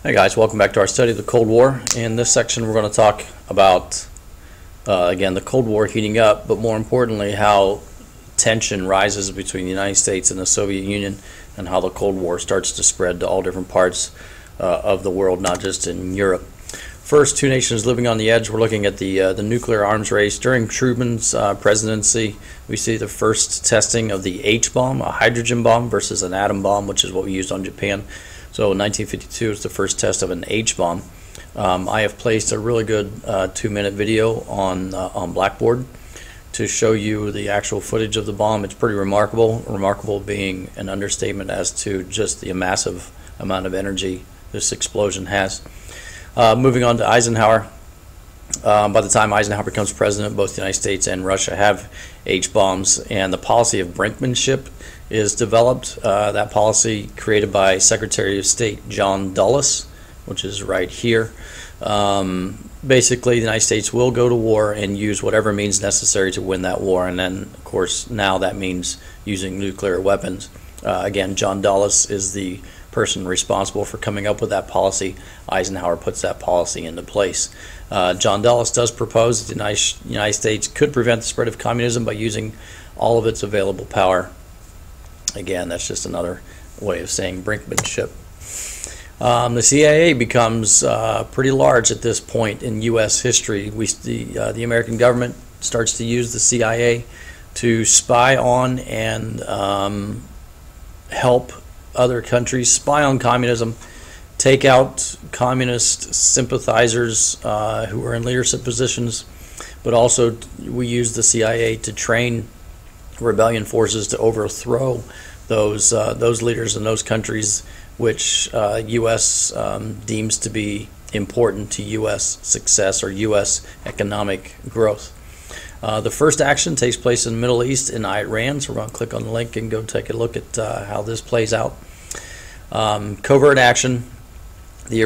Hey guys, welcome back to our study of the Cold War. In this section we're going to talk about, again, the Cold War heating up, but more importantly how tension rises between the United States and the Soviet Union and how the Cold War starts to spread to all different parts of the world, not just in Europe. First, two nations living on the edge. We're looking at the nuclear arms race. During Truman's presidency, we see the first testing of the H-bomb, a hydrogen bomb, versus an atom bomb, which is what we used on Japan. So in 1952 is the first test of an H-bomb. I have placed a really good 2-minute video on Blackboard to show you the actual footage of the bomb. It's pretty remarkable, remarkable being an understatement as to just the massive amount of energy this explosion has. Moving on to Eisenhower. By the time Eisenhower becomes president, both the United States and Russia have H-bombs, and the policy of brinkmanship is developed. That policy created by Secretary of State John Dulles, which is right here. Basically, the United States will go to war and use whatever means necessary to win that war, and then, of course, now that means using nuclear weapons. Again, John Dulles is the person responsible for coming up with that policy. Eisenhower puts that policy into place. John Dulles does propose that the United States could prevent the spread of communism by using all of its available power. Again, that's just another way of saying brinkmanship. The CIA becomes pretty large at this point in U.S. history. The American government starts to use the CIA to spy on and help other countries spy on communism, take out communist sympathizers who are in leadership positions, but also we use the CIA to train rebellion forces to overthrow those leaders in those countries which U.S. deems to be important to U.S. success or U.S. economic growth. The first action takes place in the Middle East in Iran, so we're going to click on the link and go take a look at how this plays out. Covert action. The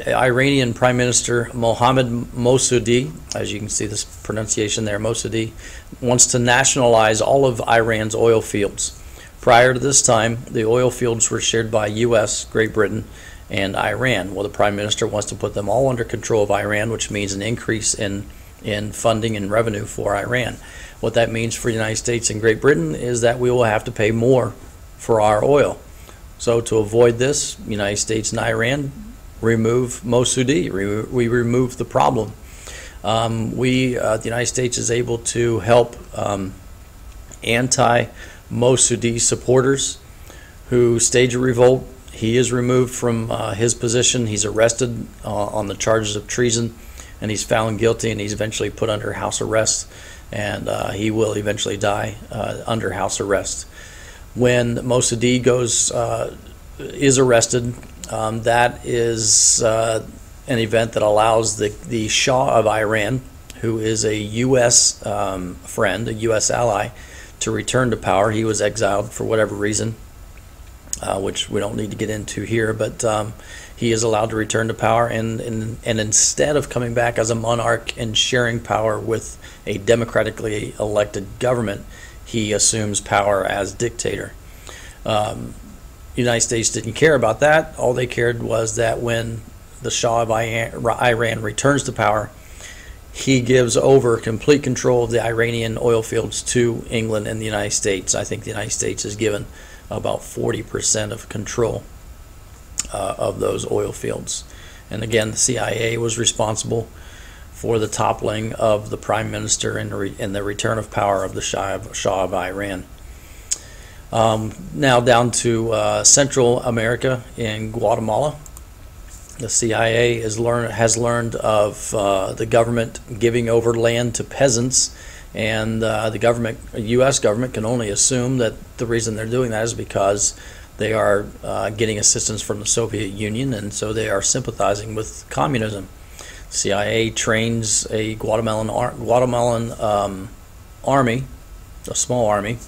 Iranian Prime Minister Mohammad Mossadegh, as you can see this pronunciation there, Mossadegh, wants to nationalize all of Iran's oil fields. Prior to this time, the oil fields were shared by U.S., Great Britain, and Iran. Well, the Prime Minister wants to put them all under control of Iran, which means an increase in funding and revenue for Iran. What that means for the United States and Great Britain is that we will have to pay more for our oil. So to avoid this, the United States and Iran remove Mossadegh. We remove the problem. The United States is able to help anti-Mossadegh supporters who stage a revolt. He is removed from his position. He's arrested on the charges of treason, and he's found guilty, and he's eventually put under house arrest, and he will eventually die under house arrest. When Mossadegh is arrested, that is an event that allows the Shah of Iran, who is a U.S. friend, a U.S. ally, to return to power. He was exiled for whatever reason, which we don't need to get into here, but he is allowed to return to power, and instead of coming back as a monarch and sharing power with a democratically elected government, he assumes power as dictator. The United States didn't care about that. All they cared was that when the Shah of Iran returns to power, he gives over complete control of the Iranian oil fields to England and the United States. I think the United States is given about 40% of control of those oil fields. And again, the CIA was responsible for the toppling of the Prime Minister and the return of power of the Shah of Iran. Now down to Central America in Guatemala. The CIA has learned of the government giving over land to peasants, and the U.S. government can only assume that the reason they're doing that is because they are getting assistance from the Soviet Union, and so they are sympathizing with communism. CIA trains a Guatemalan army, a small army,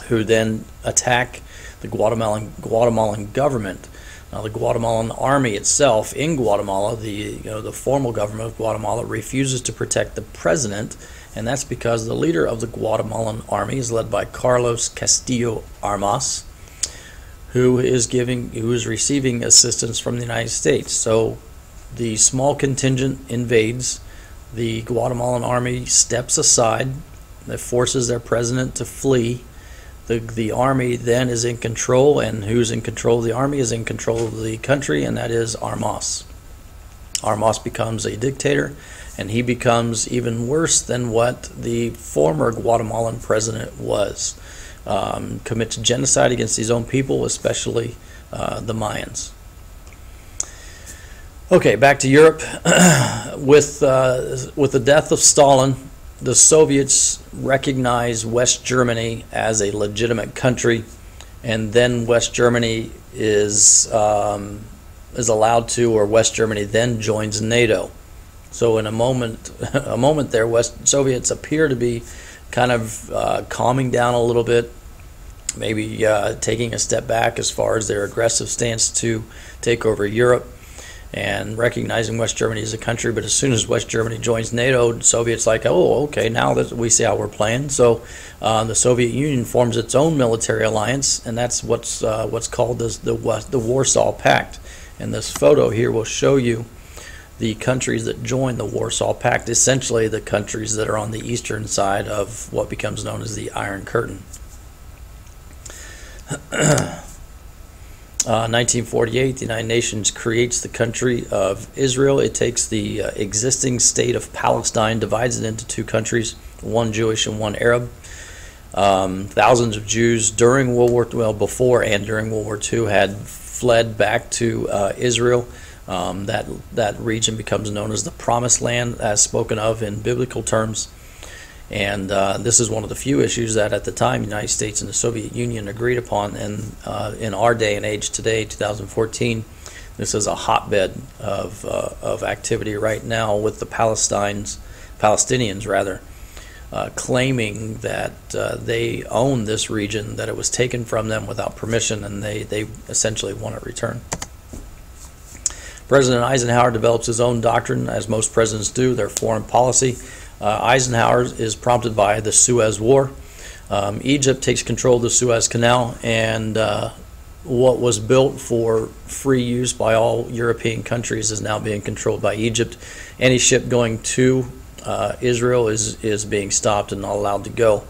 who then attack the Guatemalan government. Now, the Guatemalan army itself in Guatemala, the formal government of Guatemala, refuses to protect the president, and that's because the leader of the Guatemalan army is led by Carlos Castillo Armas, who is receiving assistance from the United States. So the small contingent invades. The Guatemalan army steps aside. That forces their president to flee. The army then is in control, and who's in control of the army is in control of the country, and that is Armas. Armas becomes a dictator, and he becomes even worse than what the former Guatemalan president was. Commits genocide against his own people, especially the Mayans. Okay, back to Europe. With the death of Stalin, the Soviets recognize West Germany as a legitimate country, and then West Germany is allowed to, or West Germany then joins NATO. So in a moment there, West Soviets appear to be kind of calming down a little bit, maybe taking a step back as far as their aggressive stance to take over Europe, and recognizing West Germany as a country. But as soon as West Germany joins NATO, the Soviets like, oh, okay, now that we see how we're playing. So the Soviet Union forms its own military alliance, and that's what's called the Warsaw Pact. And this photo here will show you the countries that join the Warsaw Pact, essentially the countries that are on the eastern side of what becomes known as the Iron Curtain. 1948, the United Nations creates the country of Israel. It takes the existing state of Palestine, divides it into two countries, one Jewish and one Arab. Thousands of Jews during before and during World War II had fled back to Israel. That region becomes known as the Promised Land, as spoken of in biblical terms. And this is one of the few issues that at the time the United States and the Soviet Union agreed upon. And in our day and age today, 2014, this is a hotbed of activity right now with the Palestinians claiming that they own this region, that it was taken from them without permission, and they essentially want it returned. President Eisenhower develops his own doctrine, as most presidents do, their foreign policy. Eisenhower is prompted by the Suez War. Egypt takes control of the Suez Canal, and what was built for free use by all European countries is now being controlled by Egypt. Any ship going to Israel is being stopped and not allowed to go.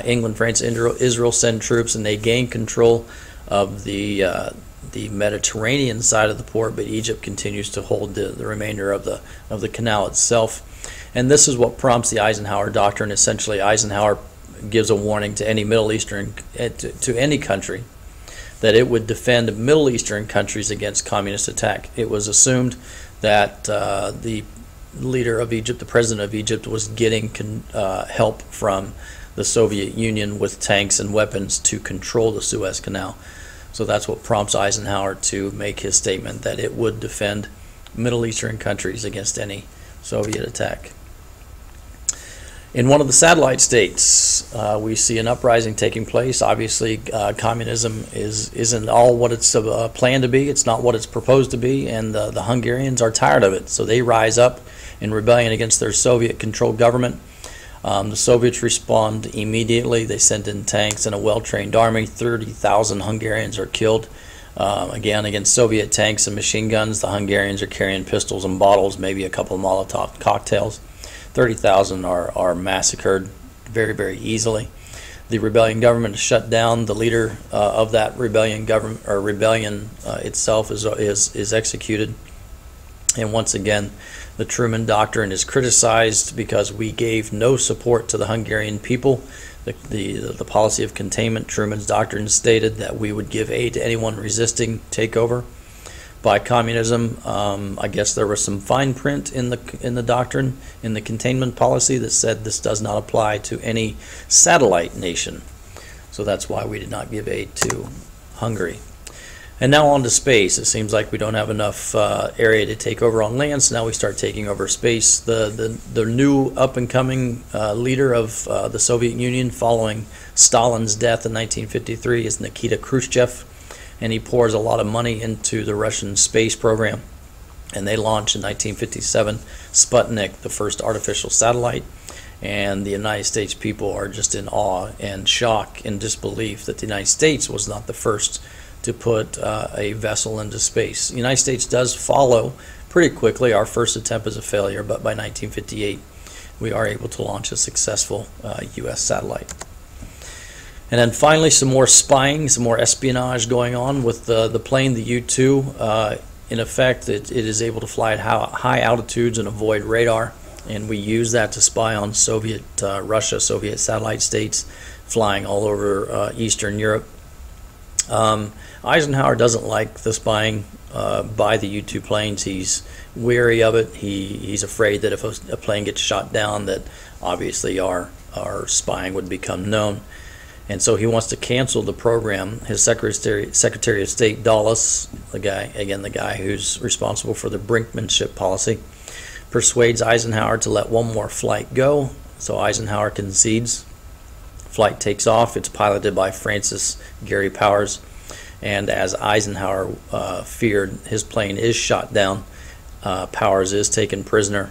England, France, Israel send troops, and they gain control of the Mediterranean side of the port, but Egypt continues to hold the remainder of the canal itself. And this is what prompts the Eisenhower Doctrine. Essentially, Eisenhower gives a warning to any Middle Eastern, to any country, that it would defend Middle Eastern countries against communist attack. It was assumed that the leader of Egypt, the president of Egypt, was getting help from the Soviet Union with tanks and weapons to control the Suez Canal. So that's what prompts Eisenhower to make his statement that it would defend Middle Eastern countries against any Soviet attack. In one of the satellite states, we see an uprising taking place. Obviously, communism isn't all what it's planned to be. It's not what it's proposed to be, and the Hungarians are tired of it. So they rise up in rebellion against their Soviet-controlled government. The Soviets respond immediately. They send in tanks and a well-trained army. 30,000 Hungarians are killed. Again, against Soviet tanks and machine guns, the Hungarians are carrying pistols and bottles, maybe a couple of Molotov cocktails. 30,000 are massacred very, very easily. The rebellion government is shut down. The leader of that rebellion itself is executed. And once again, the Truman Doctrine is criticized because we gave no support to the Hungarian people. The policy of containment, Truman's Doctrine, stated that we would give aid to anyone resisting takeover by communism. I guess there was some fine print in the doctrine, in the containment policy, that said this does not apply to any satellite nation. So that's why we did not give aid to Hungary. And now on to space. It seems like we don't have enough area to take over on land, so now we start taking over space. The new up-and-coming leader of the Soviet Union following Stalin's death in 1953 is Nikita Khrushchev, and he pours a lot of money into the Russian space program. And they launch in 1957 Sputnik, the first artificial satellite, And the United States people are just in awe and shock and disbelief that the United States was not the first to put a vessel into space. The United States does follow pretty quickly. Our first attempt is a failure, but by 1958 we are able to launch a successful U.S. satellite. And then finally, some more spying, some more espionage going on with the plane, the U-2. In effect, it is able to fly at high altitudes and avoid radar, and we use that to spy on Soviet Russia, Soviet satellite states flying all over Eastern Europe. Eisenhower doesn't like the spying by the U-2 planes. He's weary of it. He's afraid that if a plane gets shot down, that obviously our spying would become known. And so he wants to cancel the program. His Secretary of State, Dulles, the guy who's responsible for the brinkmanship policy, persuades Eisenhower to let one more flight go. So Eisenhower concedes. Flight takes off. It's piloted by Francis Gary Powers. And as Eisenhower feared, his plane is shot down. Powers is taken prisoner.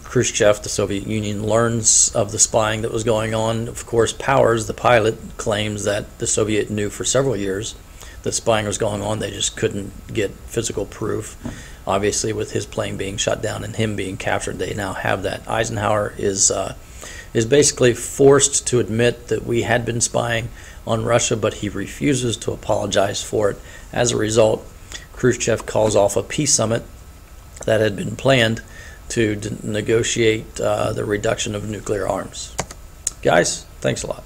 Khrushchev, the Soviet Union, learns of the spying that was going on. Of course, Powers, the pilot, claims that the Soviet knew for several years that spying was going on. They just couldn't get physical proof. Obviously, with his plane being shot down and him being captured, they now have that. Eisenhower is basically forced to admit that we had been spying on Russia, but he refuses to apologize for it. As a result, Khrushchev calls off a peace summit that had been planned to negotiate the reduction of nuclear arms. Guys, thanks a lot.